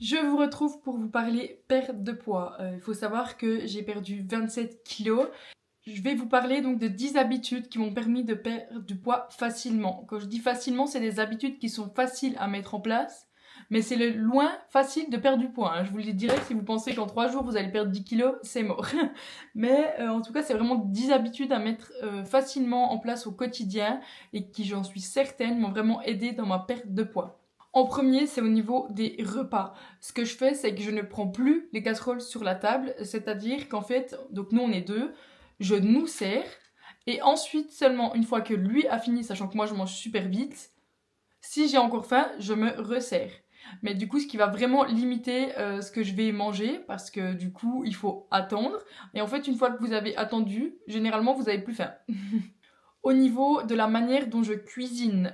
Je vous retrouve pour vous parler perte de poids. Il faut savoir que j'ai perdu 27 kilos. Je vais vous parler donc de 10 habitudes qui m'ont permis de perdre du poids facilement. Quand je dis facilement, c'est des habitudes qui sont faciles à mettre en place, mais c'est le loin facile de perdre du poids, hein. Je vous le dis direct, si vous pensez qu'en 3 jours vous allez perdre 10 kilos, c'est mort. Mais en tout cas, c'est vraiment 10 habitudes à mettre facilement en place au quotidien et qui, j'en suis certaine, m'ont vraiment aidé dans ma perte de poids. En premier, c'est au niveau des repas. Ce que je fais, c'est que je ne prends plus les casseroles sur la table, c'est-à-dire qu'en fait, donc nous on est deux, je nous sers, et ensuite seulement une fois que lui a fini, sachant que moi je mange super vite, si j'ai encore faim, je me resserre. Mais du coup, ce qui va vraiment limiter ce que je vais manger, parce que du coup, il faut attendre. Et en fait, une fois que vous avez attendu, généralement, vous avez plus faim. Au niveau de la manière dont je cuisine,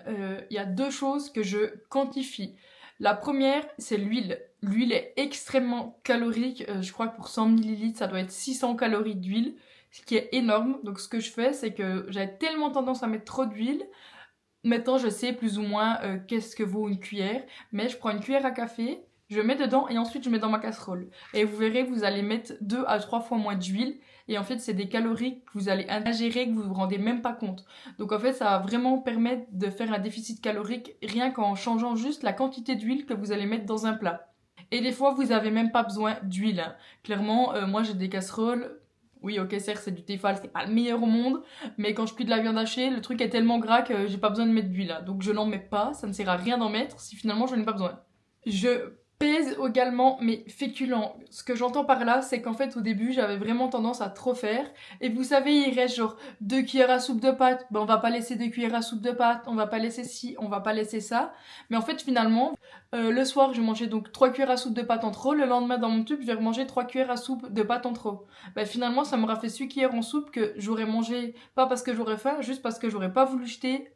il y a deux choses que je quantifie. La première, c'est l'huile. L'huile est extrêmement calorique. Je crois que pour 100 millilitres, ça doit être 600 calories d'huile, ce qui est énorme. Donc ce que je fais, c'est que j'avais tellement tendance à mettre trop d'huile. Maintenant, je sais plus ou moins qu'est-ce que vaut une cuillère. Mais je prends une cuillère à café, je mets dedans et ensuite je mets dans ma casserole. Et vous verrez, vous allez mettre 2 à 3 fois moins d'huile. Et en fait, c'est des calories que vous allez ingérer que vous vous rendez même pas compte. Donc en fait, ça va vraiment permettre de faire un déficit calorique rien qu'en changeant juste la quantité d'huile que vous allez mettre dans un plat. Et des fois, vous avez même pas besoin d'huile, hein. Clairement, moi j'ai des casseroles. Oui, ok, certes, c'est du Tefal, c'est pas le meilleur au monde, mais quand je cuis de la viande hachée, le truc est tellement gras que j'ai pas besoin de mettre d'huile, hein. Donc je n'en mets pas, ça ne sert à rien d'en mettre si finalement je n'en ai pas besoin. Je pèse également mes féculents. Ce que j'entends par là, c'est qu'en fait, au début, j'avais vraiment tendance à trop faire. Et vous savez, il reste genre 2 cuillères à soupe de pâtes. Ben, on va pas laisser 2 cuillères à soupe de pâtes. On va pas laisser ci, on va pas laisser ça. Mais en fait, finalement, le soir, je mangeais donc 3 cuillères à soupe de pâtes en trop. Le lendemain, dans mon tube, je vais remanger 3 cuillères à soupe de pâtes en trop. Ben, finalement, ça m'aura fait 6 cuillères en soupe que j'aurais mangé, pas parce que j'aurais faim, juste parce que j'aurais pas voulu jeter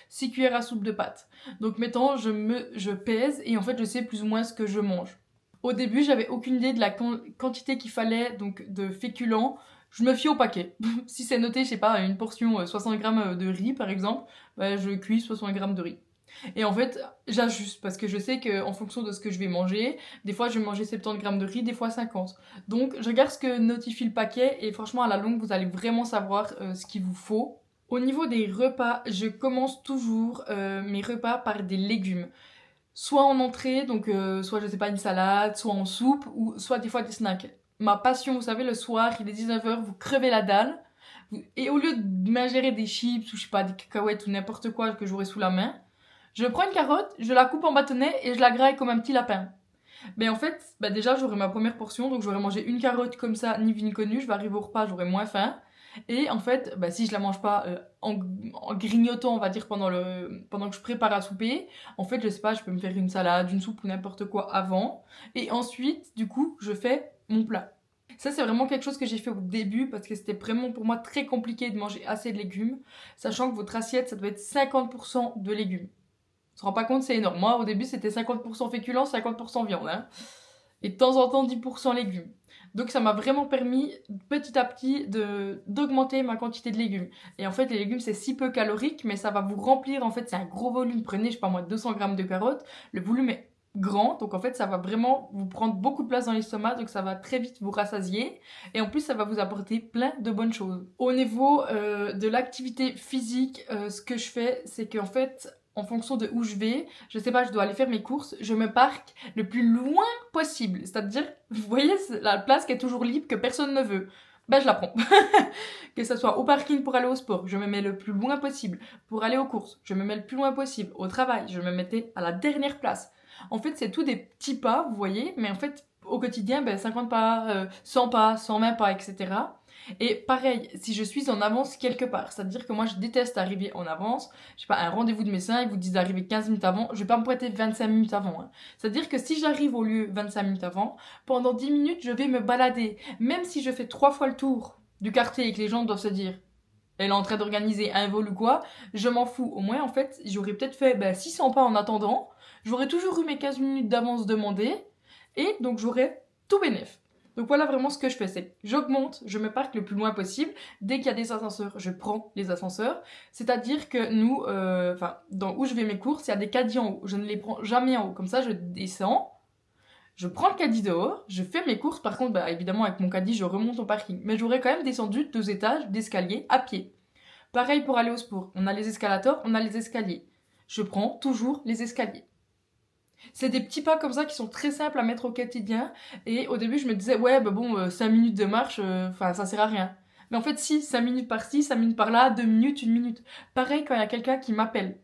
6 cuillères à soupe de pâtes. Donc mettons, je pèse et en fait je sais plus ou moins ce que je mange. Au début, j'avais aucune idée de la quantité qu'il fallait donc de féculents. Je me fie au paquet. Si c'est noté, je sais pas, une portion 60 grammes de riz par exemple, bah, je cuis 60 grammes de riz. Et en fait, j'ajuste parce que je sais que en fonction de ce que je vais manger, des fois je vais manger 70 grammes de riz, des fois 50. Donc je regarde ce que notifie le paquet et franchement à la longue vous allez vraiment savoir ce qu'il vous faut. Au niveau des repas, je commence toujours mes repas par des légumes. Soit en entrée, donc soit je sais pas une salade, soit en soupe, ou soit des fois des snacks. Ma passion, vous savez, le soir, il est 19h, vous crevez la dalle, et au lieu de m'ingérer des chips ou je sais pas, des cacahuètes ou n'importe quoi que j'aurai sous la main, je prends une carotte, je la coupe en bâtonnets et je la graille comme un petit lapin. Mais en fait, bah déjà j'aurai ma première portion, donc j'aurai mangé une carotte comme ça, ni vu ni connu, je vais arriver au repas, j'aurai moins faim. Et en fait, bah, si je la mange pas en grignotant, on va dire, pendant que je prépare à souper, en fait, je sais pas, je peux me faire une salade, une soupe ou n'importe quoi avant. Et ensuite, du coup, je fais mon plat. Ça, c'est vraiment quelque chose que j'ai fait au début parce que c'était vraiment pour moi très compliqué de manger assez de légumes, sachant que votre assiette, ça doit être 50% de légumes. On se rend pas compte, c'est énorme. Moi, au début, c'était 50% féculents, 50% viande, hein. Et de temps en temps, 10% légumes. Donc ça m'a vraiment permis petit à petit d'augmenter ma quantité de légumes. Et en fait, les légumes, c'est si peu calorique, mais ça va vous remplir. En fait, c'est un gros volume. Prenez, je sais pas moi, 200 grammes de carottes. Le volume est grand, donc en fait, ça va vraiment vous prendre beaucoup de place dans l'estomac, donc ça va très vite vous rassasier. Et en plus, ça va vous apporter plein de bonnes choses. Au niveau de l'activité physique, ce que je fais, c'est qu'en fait, en fonction de où je vais, je sais pas, je dois aller faire mes courses, je me parque le plus loin possible. C'est-à-dire, vous voyez la place qui est toujours libre, que personne ne veut. Ben, je la prends. Que ce soit au parking pour aller au sport, je me mets le plus loin possible. Pour aller aux courses, je me mets le plus loin possible. Au travail, je me mettais à la dernière place. En fait, c'est tout des petits pas, vous voyez, mais en fait, au quotidien, ben, 50 pas, 100 pas, 120 pas, etc. Et pareil, si je suis en avance quelque part, c'est-à-dire que moi je déteste arriver en avance, je sais pas, un rendez-vous de médecin, ils vous disent d'arriver 15 minutes avant, je vais pas me pointer 25 minutes avant, hein. C'est-à-dire que si j'arrive au lieu 25 minutes avant, pendant 10 minutes je vais me balader, même si je fais 3 fois le tour du quartier et que les gens doivent se dire elle est en train d'organiser un vol ou quoi, je m'en fous. Au moins en fait, j'aurais peut-être fait 600 pas en attendant, j'aurais toujours eu mes 15 minutes d'avance demandées, et donc j'aurais tout bénef. Donc voilà vraiment ce que je fais, c'est j'augmente, je me parque le plus loin possible. Dès qu'il y a des ascenseurs, je prends les ascenseurs. C'est-à-dire que nous, dans où je vais mes courses, il y a des caddies en haut. Je ne les prends jamais en haut. Comme ça, je descends, je prends le caddie dehors, je fais mes courses. Par contre, bah, évidemment, avec mon caddie, je remonte au parking. Mais j'aurais quand même descendu 2 étages d'escalier à pied. Pareil pour aller au sport. On a les escalators, on a les escaliers. Je prends toujours les escaliers. C'est des petits pas comme ça qui sont très simples à mettre au quotidien. Et au début, je me disais, ouais, bah bon, 5 minutes de marche, ça sert à rien. Mais en fait, si, 5 minutes par-ci, 5 minutes par-là, 2 minutes, 1 minute. Pareil quand il y a quelqu'un qui m'appelle.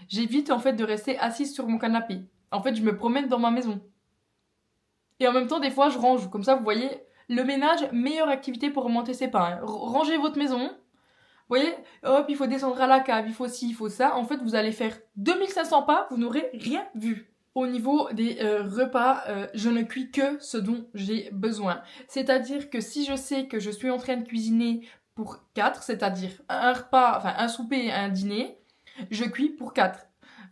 J'évite en fait de rester assise sur mon canapé. En fait, je me promène dans ma maison. Et en même temps, des fois, je range. Comme ça, vous voyez, le ménage, meilleure activité pour remonter ses pas. Hein. Rangez votre maison. Vous voyez, hop, il faut descendre à la cave, il faut ci, il faut ça. En fait, vous allez faire 2500 pas, vous n'aurez rien vu. Au niveau des repas, je ne cuis que ce dont j'ai besoin. C'est-à-dire que si je sais que je suis en train de cuisiner pour 4, c'est-à-dire un repas, enfin un souper et un dîner, je cuis pour 4.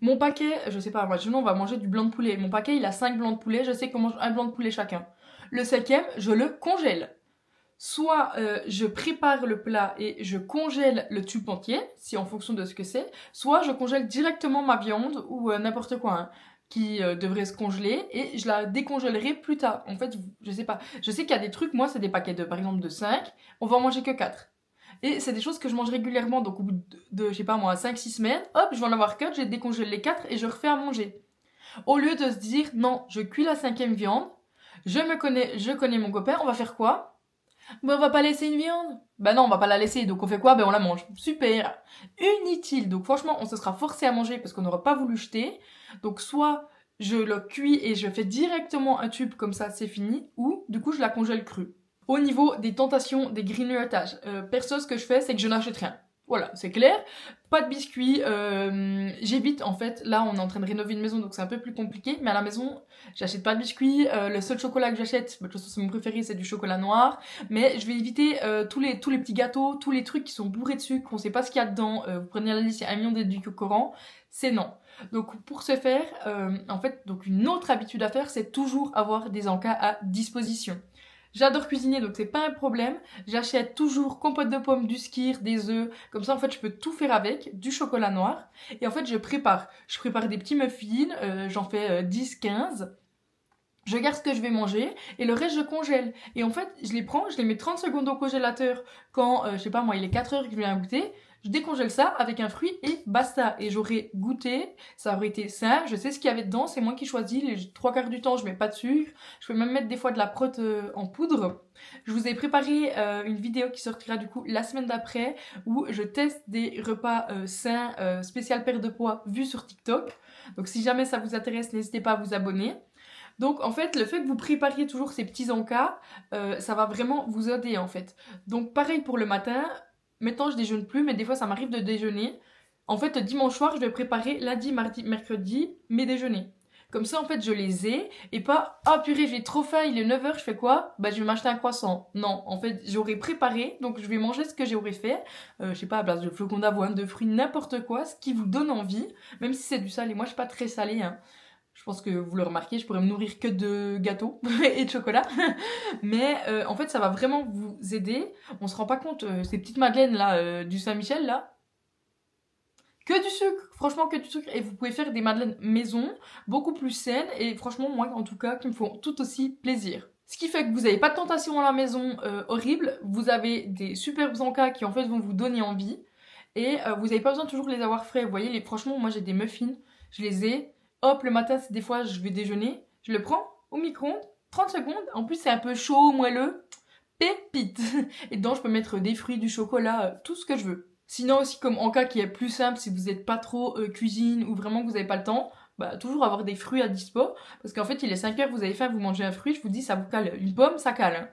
Mon paquet, je sais pas, moi, sinon on va manger du blanc de poulet. Mon paquet, il a 5 blancs de poulet, je sais qu'on mange un blanc de poulet chacun. Le 5e, je le congèle. Soit je prépare le plat et je congèle le tube entier, si en fonction de ce que c'est, soit je congèle directement ma viande ou n'importe quoi hein, qui devrait se congeler et je la décongèlerai plus tard. En fait, je sais pas. Je sais qu'il y a des trucs, moi c'est des paquets de par exemple de 5, on va en manger que 4. Et c'est des choses que je mange régulièrement, donc au bout de je sais pas moi, 5-6 semaines, hop, je vais en avoir 4, j'ai décongèle les 4 et je refais à manger. Au lieu de se dire, non, je cuis la 5e viande, je connais mon copain, on va faire quoi? Ben, on va pas laisser une viande. Ben non, on va pas la laisser, donc on fait quoi? Ben on la mange. Super. Inutile. Donc franchement, on se sera forcé à manger parce qu'on n'aura pas voulu jeter. Donc soit je le cuis et je fais directement un tube comme ça, c'est fini. Ou du coup, je la congèle crue. Au niveau des tentations, des grignotages, perso, ce que je fais, c'est que je n'achète rien. Voilà, c'est clair. Pas de biscuits. J'évite, en fait, là, on est en train de rénover une maison, donc c'est un peu plus compliqué. Mais à la maison, j'achète pas de biscuits. Le seul chocolat que j'achète, de toute façon, c'est mon préféré, c'est du chocolat noir. Mais je vais éviter tous les petits gâteaux, tous les trucs qui sont bourrés de sucre, on sait pas ce qu'il y a dedans. Vous prenez la liste, il y a 1 million d'édulcorants. C'est non. Donc pour ce faire, en fait, donc une autre habitude à faire, c'est toujours avoir des encas à disposition. J'adore cuisiner, donc c'est pas un problème. J'achète toujours compote de pommes, du skyr, des œufs. Comme ça, en fait, je peux tout faire avec, du chocolat noir. Et en fait, je prépare. Je prépare des petits muffins, j'en fais 10-15. Je garde ce que je vais manger et le reste je congèle. Et en fait, je les prends, je les mets 30 secondes au congélateur quand, je sais pas moi, il est 4 heures que je viens goûter. Je décongèle ça avec un fruit et basta. Et j'aurais goûté, ça aurait été sain, je sais ce qu'il y avait dedans, c'est moi qui choisis. Les 3/4 du temps, je mets pas de sucre. Je peux même mettre des fois de la prot en poudre. Je vous ai préparé une vidéo qui sortira du coup la semaine d'après où je teste des repas sains, spécial perte de poids vus sur TikTok. Donc si jamais ça vous intéresse, n'hésitez pas à vous abonner. Donc en fait, le fait que vous prépariez toujours ces petits encas, ça va vraiment vous aider en fait. Donc pareil pour le matin, maintenant je déjeune plus, mais des fois ça m'arrive de déjeuner. En fait, le dimanche soir, je vais préparer lundi, mardi, mercredi mes déjeuners. Comme ça, en fait, je les ai et pas ah purée, j'ai trop faim, il est 9 h, je fais quoi? Bah, je vais m'acheter un croissant. Non, en fait, j'aurais préparé, donc je vais manger ce que j'aurais fait. Je sais pas, à place de flocons d'avoine, de fruits, n'importe quoi, ce qui vous donne envie, même si c'est du salé. Moi, je suis pas très salée, hein. Je pense que vous le remarquez, je pourrais me nourrir que de gâteaux et de chocolat. Mais en fait, ça va vraiment vous aider. On se rend pas compte, ces petites madeleines là, du Saint-Michel là, que du sucre, franchement que du sucre. Et vous pouvez faire des madeleines maison, beaucoup plus saines. Et franchement, moi en tout cas, qui me font tout aussi plaisir. Ce qui fait que vous n'avez pas de tentation à la maison horrible. Vous avez des superbes encas qui en fait vont vous donner envie. Et vous n'avez pas besoin de toujours les avoir frais. Vous voyez, franchement, moi j'ai des muffins, je les ai. Hop, le matin, des fois, je vais déjeuner. Je le prends au micro-ondes, 30 secondes. En plus, c'est un peu chaud, moelleux. Pépite. Et dedans, je peux mettre des fruits, du chocolat, tout ce que je veux. Sinon aussi, comme en cas qui est plus simple, si vous n'êtes pas trop cuisine ou vraiment que vous n'avez pas le temps, bah, toujours avoir des fruits à dispo. Parce qu'en fait, il est 5 heures, vous avez faim, vous mangez un fruit, je vous dis, ça vous cale. Une pomme, ça cale. Hein.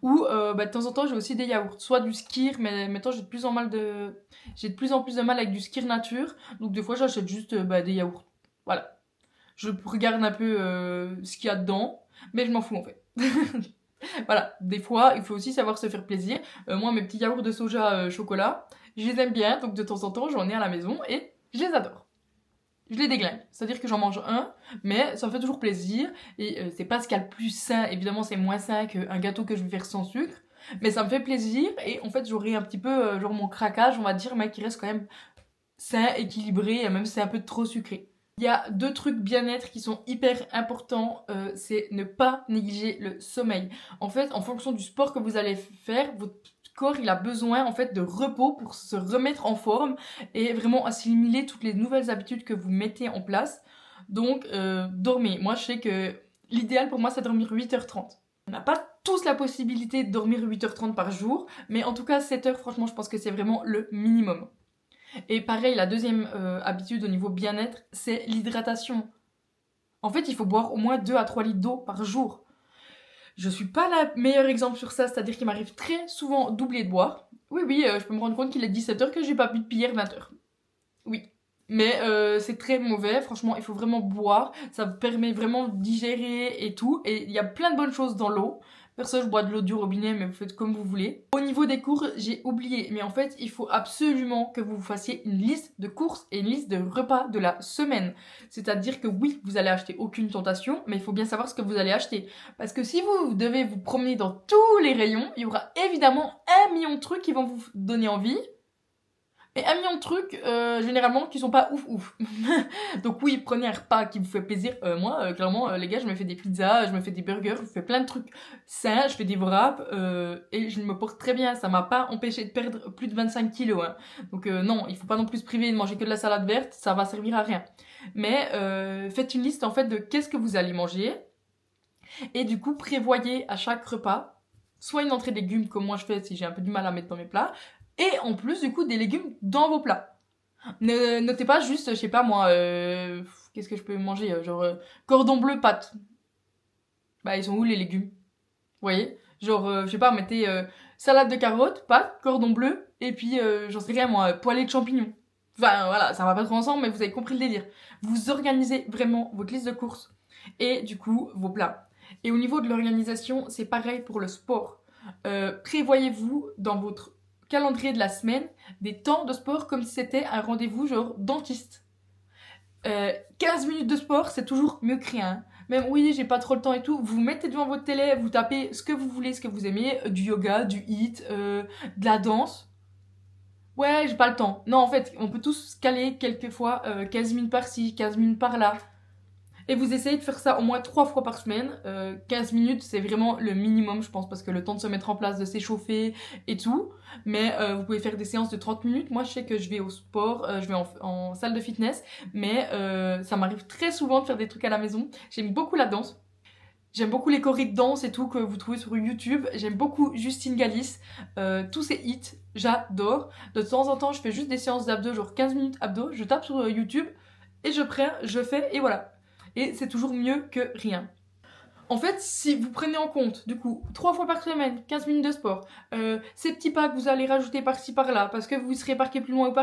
Ou de temps en temps, j'ai aussi des yaourts. Soit du skyr, mais maintenant, j'ai de plus en plus de mal avec du skyr nature. Donc des fois, j'achète juste des yaourts. Voilà. Je regarde un peu ce qu'il y a dedans, mais je m'en fous en fait. Voilà, des fois, il faut aussi savoir se faire plaisir. Moi, mes petits yaourts de soja chocolat, je les aime bien, donc de temps en temps, j'en ai à la maison et je les adore. Je les déglingue, c'est-à-dire que j'en mange un, mais ça me fait toujours plaisir. Et c'est pas ce qu'il y a le plus sain, évidemment, c'est moins sain qu'un gâteau que je vais faire sans sucre, mais ça me fait plaisir. Et en fait, j'aurai un petit peu, genre mon craquage, on va dire, mais qui reste quand même sain, équilibré, même si c'est un peu trop sucré. Il y a 2 trucs bien-être qui sont hyper importants, c'est ne pas négliger le sommeil. En fait, en fonction du sport que vous allez faire, votre corps il a besoin en fait de repos pour se remettre en forme et vraiment assimiler toutes les nouvelles habitudes que vous mettez en place. Donc dormez. Moi je sais que l'idéal pour moi c'est dormir 8h30. On n'a pas tous la possibilité de dormir 8h30 par jour, mais en tout cas 7h franchement je pense que c'est vraiment le minimum. Et pareil, la deuxième habitude au niveau bien-être, c'est l'hydratation. En fait, il faut boire au moins 2 à 3 litres d'eau par jour. Je suis pas la meilleure exemple sur ça, c'est-à-dire qu'il m'arrive très souvent d'oublier de boire. Oui, je peux me rendre compte qu'il est 17h que j'ai pas bu depuis hier 20h. Oui. Mais c'est très mauvais, franchement, il faut vraiment boire. Ça permet vraiment de digérer et tout. Et il y a plein de bonnes choses dans l'eau. Perso, je bois de l'eau du robinet, mais vous faites comme vous voulez. Au niveau des cours, j'ai oublié. Mais en fait, il faut absolument que vous fassiez une liste de courses et une liste de repas de la semaine. C'est-à-dire que oui, vous allez acheter aucune tentation, mais il faut bien savoir ce que vous allez acheter. Parce que si vous devez vous promener dans tous les rayons, il y aura évidemment 1 million de trucs qui vont vous donner envie. Et 1 million de trucs, généralement, qui sont pas ouf. Donc oui, prenez un repas qui vous fait plaisir. Moi, clairement, les gars, je me fais des pizzas, je me fais des burgers, je fais plein de trucs sains, je fais des wraps, et je me porte très bien. Ça m'a pas empêché de perdre plus de 25 kilos. Hein. Donc non, il faut pas non plus se priver de manger que de la salade verte, ça va servir à rien. Mais faites une liste, en fait, de qu'est-ce que vous allez manger. Et du coup, prévoyez à chaque repas, soit une entrée de légumes, comme moi je fais si j'ai un peu du mal à mettre dans mes plats, et en plus, du coup, des légumes dans vos plats. Ne notez pas juste, je sais pas moi, qu'est-ce que je peux manger genre cordon bleu, pâtes. Bah, ils sont où les légumes? Vous voyez? Genre, je sais pas, mettez salade de carottes, pâtes, cordon bleu, et puis, j'en sais rien moi, poêlée de champignons. Enfin, voilà, ça va pas trop ensemble, mais vous avez compris le délire. Vous organisez vraiment votre liste de courses et du coup, vos plats. Et au niveau de l'organisation, c'est pareil pour le sport. Prévoyez-vous dans votre calendrier de la semaine des temps de sport comme si c'était un rendez-vous genre dentiste. 15 minutes de sport, c'est toujours mieux que rien. Même oui, j'ai pas trop le temps et tout, vous vous mettez devant votre télé, vous tapez ce que vous voulez, ce que vous aimez, du yoga, du hit, de la danse. Ouais, j'ai pas le temps. Non, en fait, on peut tous se caler quelquefois 15 minutes par-ci, 15 minutes par-là. Et vous essayez de faire ça au moins 3 fois par semaine. 15 minutes, c'est vraiment le minimum, je pense, parce que le temps de se mettre en place, de s'échauffer et tout. Mais vous pouvez faire des séances de 30 minutes. Moi, je sais que je vais au sport, je vais en salle de fitness, mais ça m'arrive très souvent de faire des trucs à la maison. J'aime beaucoup la danse. J'aime beaucoup les chorégraphies de danse et tout que vous trouvez sur YouTube. J'aime beaucoup Justine Galis, tous ses hits, j'adore. De temps en temps, je fais juste des séances d'abdos, genre 15 minutes abdos. Je tape sur YouTube et je prends, je fais et voilà. Et c'est toujours mieux que rien. En fait, si vous prenez en compte, du coup, 3 fois par semaine, 15 minutes de sport, ces petits pas que vous allez rajouter par-ci par-là, parce que vous serez parqué plus loin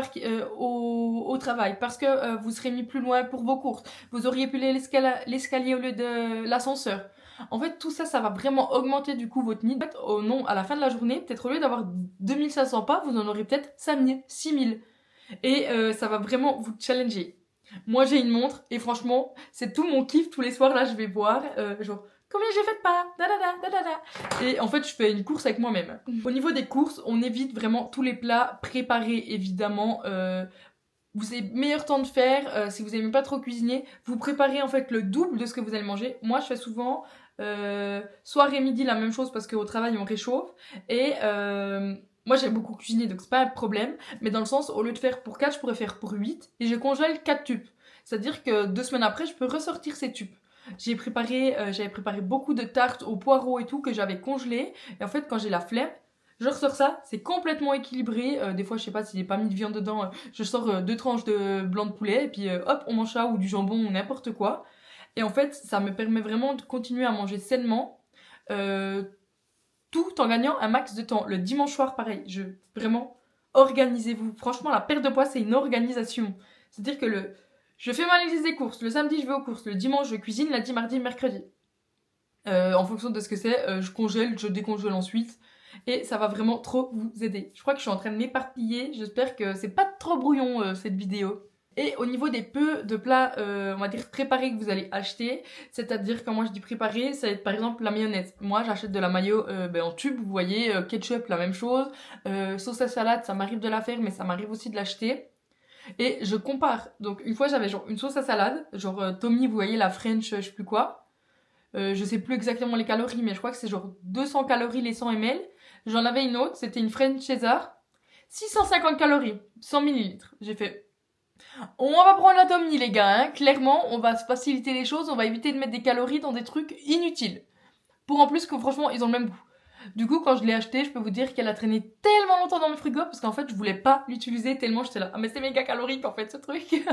au travail, parce que vous serez mis plus loin pour vos courses, vous auriez pu l'escalier au lieu de l'ascenseur. En fait, tout ça, ça va vraiment augmenter du coup votre nid. En fait, non, à la fin de la journée, peut-être au lieu d'avoir 2500 pas, vous en aurez peut-être 5000, 6000. Et ça va vraiment vous challenger. Moi, j'ai une montre et franchement, c'est tout mon kiff. Tous les soirs, là, je vais voir, genre, combien j'ai fait de pas da. Et en fait, je fais une course avec moi-même. Au niveau des courses, on évite vraiment tous les plats préparés, évidemment. Vous avez meilleur temps de faire. Si vous n'aimez pas trop cuisiner, vous préparez en fait le double de ce que vous allez manger. Moi, je fais souvent soir et midi la même chose parce qu'au travail, on réchauffe. Et moi, j'aime beaucoup cuisiner, donc c'est pas un problème. Mais dans le sens, au lieu de faire pour 4, je pourrais faire pour 8. Et je congèle 4 tubes. C'est-à-dire que 2 semaines après, je peux ressortir ces tubes. J'avais préparé beaucoup de tartes aux poireaux et tout que j'avais congelé. Et en fait, quand j'ai la flemme, je ressors ça. C'est complètement équilibré. Des fois, je sais pas s'il n'y a pas mis de viande dedans. Je sors 2 tranches de blanc de poulet. Et puis hop, on mange ça ou du jambon ou n'importe quoi. Et en fait, ça me permet vraiment de continuer à manger sainement. Tout en gagnant un max de temps. Le dimanche soir, pareil. Vraiment, organisez-vous. Franchement, la perte de poids, c'est une organisation. C'est-à-dire que je fais ma liste des courses. Le samedi, je vais aux courses. Le dimanche, je cuisine. Lundi, mardi, mercredi. En fonction de ce que c'est, je congèle, je décongèle ensuite. Et ça va vraiment trop vous aider. Je crois que je suis en train de m'éparpiller. J'espère que c'est pas trop brouillon cette vidéo. Et au niveau des peu de plats, on va dire préparés que vous allez acheter, c'est-à-dire quand moi je dis préparé, ça va être par exemple la mayonnaise. Moi j'achète de la mayo en tube, vous voyez, ketchup la même chose, sauce à salade, ça m'arrive de la faire mais ça m'arrive aussi de l'acheter. Et je compare. Donc une fois j'avais genre une sauce à salade, genre Tommy, vous voyez la French, je sais plus quoi. Je sais plus exactement les calories, mais je crois que c'est genre 200 calories les 100 ml. J'en avais une autre, c'était une French César. 650 calories, 100 millilitres. J'ai fait, on va prendre la Tommy les gars, hein. Clairement, on va se faciliter les choses, on va éviter de mettre des calories dans des trucs inutiles. Pour en plus que franchement, ils ont le même goût. Du coup, quand je l'ai acheté, je peux vous dire qu'elle a traîné tellement longtemps dans mon frigo parce qu'en fait, je voulais pas l'utiliser tellement j'étais là. Ah, mais c'est méga calorique en fait ce truc.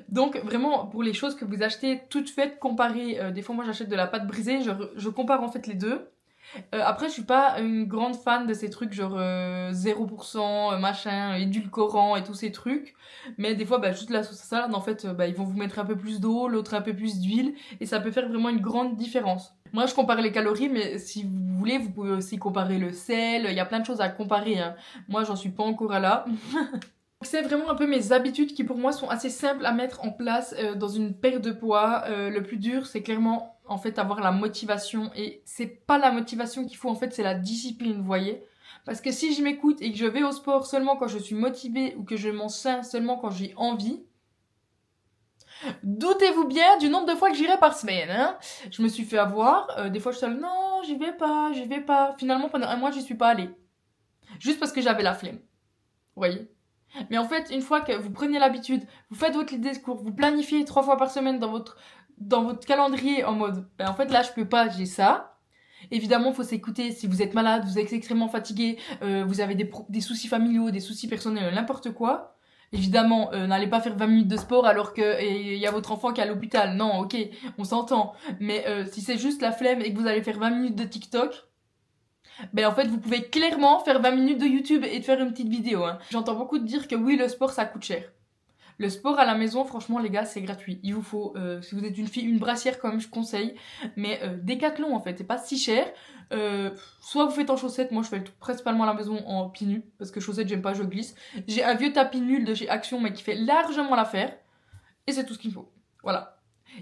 Donc, vraiment, pour les choses que vous achetez toutes faites, comparez. Des fois, moi j'achète de la pâte brisée, je compare en fait les deux. Après, je suis pas une grande fan de ces trucs genre 0% machin, édulcorant et tous ces trucs. Mais des fois, bah, juste la sauce à salade, en fait, bah, ils vont vous mettre un peu plus d'eau, l'autre un peu plus d'huile. Et ça peut faire vraiment une grande différence. Moi, je compare les calories, mais si vous voulez, vous pouvez aussi comparer le sel. Il y a plein de choses à comparer, hein. Moi, j'en suis pas encore à là. C'est vraiment un peu mes habitudes qui pour moi sont assez simples à mettre en place dans une perte de poids. Le plus dur, c'est clairement en fait avoir la motivation, et c'est pas la motivation qu'il faut, en fait c'est la discipline, vous voyez. Parce que si je m'écoute et que je vais au sport seulement quand je suis motivée ou que je mange sain seulement quand j'ai envie, doutez-vous bien du nombre de fois que j'irai par semaine, hein. Je me suis fait avoir, des fois je suis là, non j'y vais pas, j'y vais pas. Finalement pendant un mois j'y suis pas allée. Juste parce que j'avais la flemme, vous voyez. Mais en fait, une fois que vous prenez l'habitude, vous faites votre liste des cours, vous planifiez 3 fois par semaine dans votre calendrier en mode, ben en fait là je peux pas, j'ai ça. Évidemment, faut s'écouter si vous êtes malade, vous êtes extrêmement fatigué, vous avez des soucis familiaux, des soucis personnels, n'importe quoi. Évidemment, n'allez pas faire 20 minutes de sport alors que il y a votre enfant qui est à l'hôpital. Non, ok, on s'entend. Mais si c'est juste la flemme et que vous allez faire 20 minutes de TikTok, ben en fait vous pouvez clairement faire 20 minutes de YouTube et de faire une petite vidéo, hein. J'entends beaucoup de dire que oui, le sport ça coûte cher. Le sport à la maison, franchement les gars, c'est gratuit. Il vous faut, si vous êtes une fille, une brassière quand même, je conseille. Mais Décathlon en fait, c'est pas si cher. Soit vous faites en chaussettes, moi je fais principalement à la maison en pieds nus, parce que chaussettes j'aime pas, je glisse. J'ai un vieux tapis nul de chez Action mais qui fait largement l'affaire. Et c'est tout ce qu'il me faut. Voilà.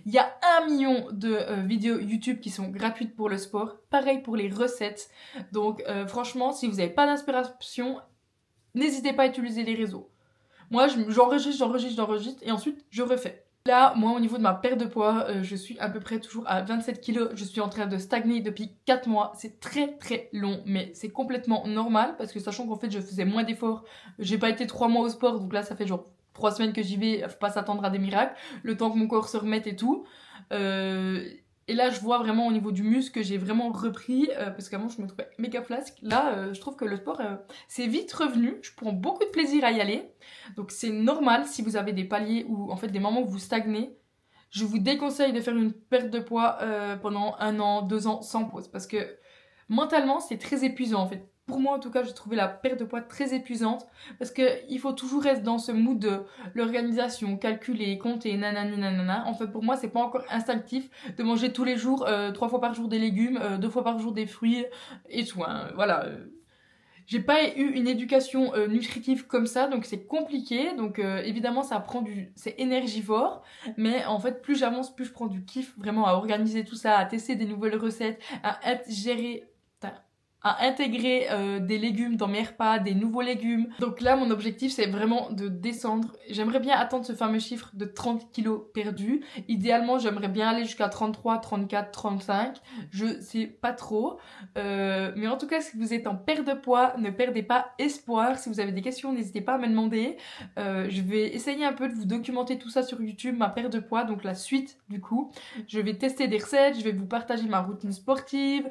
Il y a 1 million de vidéos YouTube qui sont gratuites pour le sport. Pareil pour les recettes. Donc franchement, si vous n'avez pas d'inspiration, n'hésitez pas à utiliser les réseaux. Moi, j'enregistre et ensuite je refais. Là, moi, au niveau de ma perte de poids, je suis à peu près toujours à 27 kilos. Je suis en train de stagner depuis 4 mois. C'est très très long, mais c'est complètement normal parce que sachant qu'en fait, je faisais moins d'efforts. J'ai pas été 3 mois au sport, donc là, ça fait genre 3 semaines que j'y vais. Faut pas s'attendre à des miracles. Le temps que mon corps se remette et tout. Et là, je vois vraiment au niveau du muscle que j'ai vraiment repris, parce qu'avant, je me trouvais méga flasque. Là, je trouve que le sport, c'est vite revenu. Je prends beaucoup de plaisir à y aller. Donc, c'est normal si vous avez des paliers ou en fait des moments où vous stagnez. Je vous déconseille de faire une perte de poids pendant 1 an, 2 ans sans pause. Parce que mentalement, c'est très épuisant en fait. Pour moi, en tout cas, j'ai trouvé la perte de poids très épuisante parce qu'il faut toujours rester dans ce mood de l'organisation, calculer, compter, nanani nanana. En fait, pour moi, c'est pas encore instinctif de manger tous les jours, 3 fois par jour des légumes, 2 fois par jour des fruits et tout, hein. Voilà. J'ai pas eu une éducation nutritive comme ça, donc c'est compliqué. Donc évidemment, c'est énergivore, mais en fait, plus j'avance, plus je prends du kiff vraiment à organiser tout ça, à tester des nouvelles recettes, à intégrer des légumes dans mes repas, des nouveaux légumes. Donc là, mon objectif, c'est vraiment de descendre. J'aimerais bien atteindre ce fameux chiffre de 30 kilos perdus. Idéalement, j'aimerais bien aller jusqu'à 33, 34, 35. Je sais pas trop. Mais en tout cas, si vous êtes en perte de poids, ne perdez pas espoir. Si vous avez des questions, n'hésitez pas à me demander. Je vais essayer un peu de vous documenter tout ça sur YouTube, ma perte de poids, donc la suite du coup. Je vais tester des recettes, je vais vous partager ma routine sportive,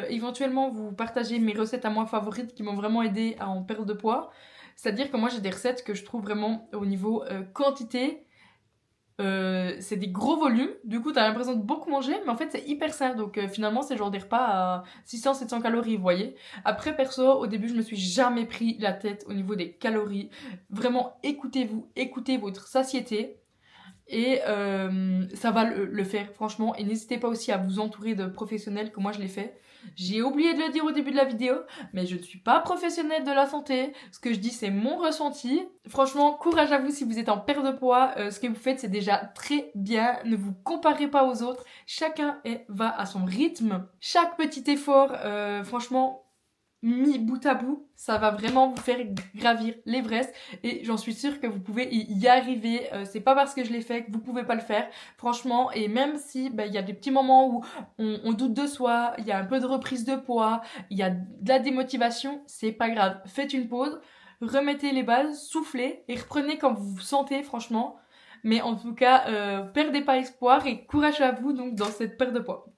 éventuellement vous partager mes recettes à moi favorites qui m'ont vraiment aidé à en perdre de poids. C'est-à-dire que moi j'ai des recettes que je trouve vraiment au niveau quantité, c'est des gros volumes, du coup t'as l'impression de beaucoup manger, mais en fait c'est hyper sain, donc finalement c'est genre des repas à 600-700 calories, vous voyez. Après perso, au début je me suis jamais pris la tête au niveau des calories. Vraiment écoutez-vous, écoutez votre satiété. Et ça va le faire, franchement. Et n'hésitez pas aussi à vous entourer de professionnels, comme moi je l'ai fait. J'ai oublié de le dire au début de la vidéo, mais je ne suis pas professionnelle de la santé. Ce que je dis, c'est mon ressenti. Franchement, courage à vous si vous êtes en perte de poids. Ce que vous faites, c'est déjà très bien. Ne vous comparez pas aux autres. Chacun va à son rythme. Chaque petit effort, franchement, mis bout à bout, ça va vraiment vous faire gravir l'Everest et j'en suis sûre que vous pouvez y arriver. C'est pas parce que je l'ai fait que vous pouvez pas le faire, franchement. Et même si il y a des petits moments où on doute de soi, il y a un peu de reprise de poids, il y a de la démotivation, c'est pas grave. Faites une pause, remettez les bases, soufflez et reprenez quand vous vous sentez, franchement. Mais en tout cas, perdez pas espoir et courage à vous donc dans cette perte de poids.